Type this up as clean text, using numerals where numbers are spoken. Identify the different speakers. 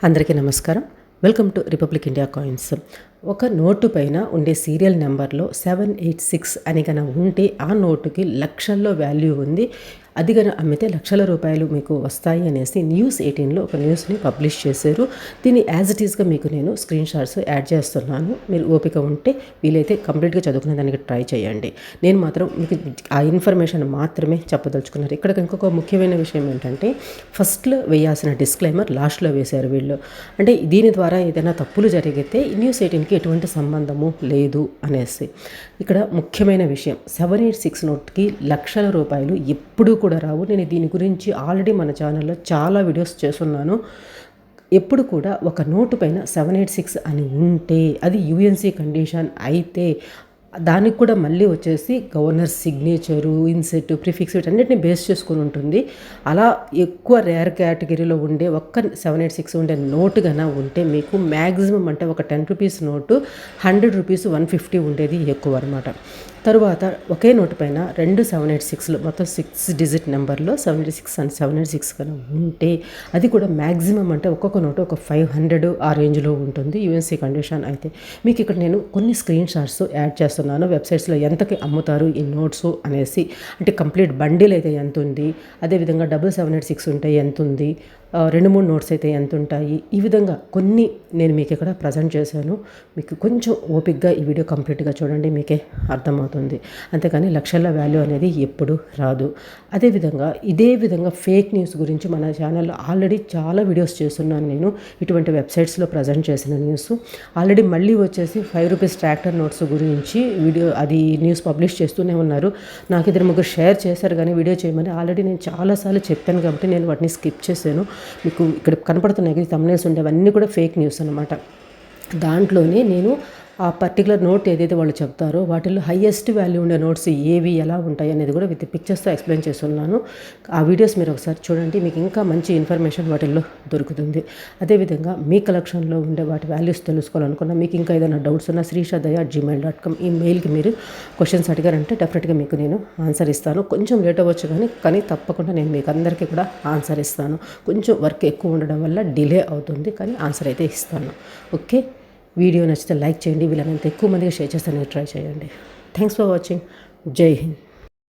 Speaker 1: అందరికీ నమస్కారం. Welcome to republic India coins. ఒక నోటు పైన ఉండే సీరియల్ నెంబర్లో 786 అని కనుక ఉంటే ఆ నోటుకి లక్షల్లో వాల్యూ ఉంది. అది కనుక అమ్మితే లక్షల రూపాయలు మీకు వస్తాయి అనేసి న్యూస్ 18లో ఒక న్యూస్ని పబ్లిష్ చేశారు. దీన్ని యాజ్ ఇట్ ఈస్గా మీకు నేను స్క్రీన్ షాట్స్ యాడ్ చేస్తున్నాను. మీరు ఓపిక ఉంటే వీలైతే కంప్లీట్గా చదువుకునే దానికి ట్రై చేయండి. నేను మాత్రం మీకు ఆ ఇన్ఫర్మేషన్ మాత్రమే చెప్పదలుచుకున్నారు. ఇక్కడ ఇంకొక ముఖ్యమైన విషయం ఏంటంటే ఫస్ట్లో వేయాల్సిన డిస్క్లైమర్ లాస్ట్లో వేశారు వీళ్ళు. అంటే దీని ద్వారా ఏదైనా తప్పులు జరిగితే న్యూస్ 18కి ఎటువంటి సంబంధము లేదు అనేసి. ఇక్కడ ముఖ్యమైన విషయం 786 నోట్కి లక్షల రూపాయలు ఎప్పుడూ కూడా రావు. నేను దీని గురించి ఆల్రెడీ మన ఛానల్లో చాలా వీడియోస్ చేస్తున్నాను. ఎప్పుడు కూడా ఒక నోటు పైన 786 అని ఉంటే అది యుఎన్సి కండిషన్ అయితే దానికి కూడా మళ్ళీ వచ్చేసి గవర్నర్ సిగ్నేచరు, ఇన్సెట్, ప్రిఫిక్స్ వీటన్నిటిని బేస్ చేసుకుని ఉంటుంది. అలా ఎక్కువ రేర్ కేటగిరీలో ఉండే ఒక్క 786 ఉండే నోటు కన్నా ఉంటే మీకు మ్యాక్సిమం అంటే ఒక 10 రూపీస్ నోటు 100 రూపీస్ 150 ఉండేది ఎక్కువ అనమాట. తరువాత ఒకే నోటు పైన 2 786లు మొత్తం 6 డిజిట్ నెంబర్లో 786 అండ్ 786 కన్నా ఉంటే అది కూడా మ్యాక్సిమం అంటే ఒక్కొక్క నోటు ఒక 500 ఆ రేంజ్లో ఉంటుంది యూఎన్సీ కండిషన్ అయితే. మీకు ఇక్కడ నేను కొన్ని స్క్రీన్ షాట్స్ యాడ్ చేస్తున్నాను. వెబ్సైట్స్లో ఎంతకి అమ్ముతారు ఈ నోట్స్ అనేసి, అంటే కంప్లీట్ బండిల్ అయితే ఎంత ఉంది, అదేవిధంగా 786 ఉంటే ఎంత ఉంది, 2-3 నోట్స్ అయితే ఎంత ఉంటాయి, ఈ విధంగా కొన్ని నేను మీకు ఇక్కడ ప్రజెంట్ చేశాను. మీకు కొంచెం ఓపిక్గా ఈ వీడియో కంప్లీట్గా చూడండి, మీకే అర్థమవుతుంది. అంతేకాని లక్షల వాల్యూ అనేది ఎప్పుడు రాదు. అదేవిధంగా ఇదే విధంగా ఫేక్ న్యూస్ గురించి మన ఛానల్లో ఆల్రెడీ చాలా వీడియోస్ చేస్తున్నాను నేను. ఇటువంటి వెబ్సైట్స్లో ప్రజెంట్ చేసిన న్యూస్ ఆల్రెడీ మళ్ళీ వచ్చేసి 5 రూపీస్ ట్రాక్టర్ నోట్స్ గురించి వీడియో అది న్యూస్ పబ్లిష్ చేస్తూనే ఉన్నారు. నాకు 2-3 షేర్ చేశారు కానీ వీడియో చేయమని ఆల్రెడీ నేను చాలాసార్లు చెప్పాను కాబట్టి నేను వాటిని స్కిప్ చేశాను. మీకు ఇక్కడ కనపడుతున్నాయి తమ్నెయిల్స్ ఉండేవన్నీ కూడా ఫేక్ న్యూస్ అన్నమాట. దాంట్లోనే నేను ఆ పర్టికులర్ నోట్ ఏదైతే వాళ్ళు చెప్తారో వాటిల్లో హయ్యెస్ట్ వాల్యూ ఉండే నోట్స్ ఏవి ఎలా ఉంటాయి అనేది కూడా విత్ పిక్చర్స్తో ఎక్స్ప్లెయిన్ చేస్తున్నాను. ఆ వీడియోస్ మీరు ఒకసారి చూడండి, మీకు ఇంకా మంచి ఇన్ఫర్మేషన్ వాటిల్లో దొరుకుతుంది. అదేవిధంగా మీ కలెక్షన్లో ఉండే వాటి వాల్యూస్ తెలుసుకోవాలనుకున్నా, మీకు ఇంకా ఏదైనా డౌట్స్ ఉన్నా srishadaya@gmail.com ఈ మెయిల్కి మీరు క్వశ్చన్స్ అడిగారంటే డెఫినెట్గా మీకు నేను ఆన్సర్ ఇస్తాను. కొంచెం లేట్ అవ్వచ్చు కానీ తప్పకుండా నేను మీకు అందరికీ కూడా ఆన్సర్ ఇస్తాను. కొంచెం వర్క్ ఎక్కువ ఉండడం వల్ల డిలే అవుతుంది కానీ ఆన్సర్ అయితే ఇస్తాను. ఓకే, వీడియో నచ్చితే లైక్ చేయండి, వీళ్ళనంత ఎక్కువ మందికి షేర్ చేస్తానికి ట్రై చేయండి. Thanks for watching. జై హింద్.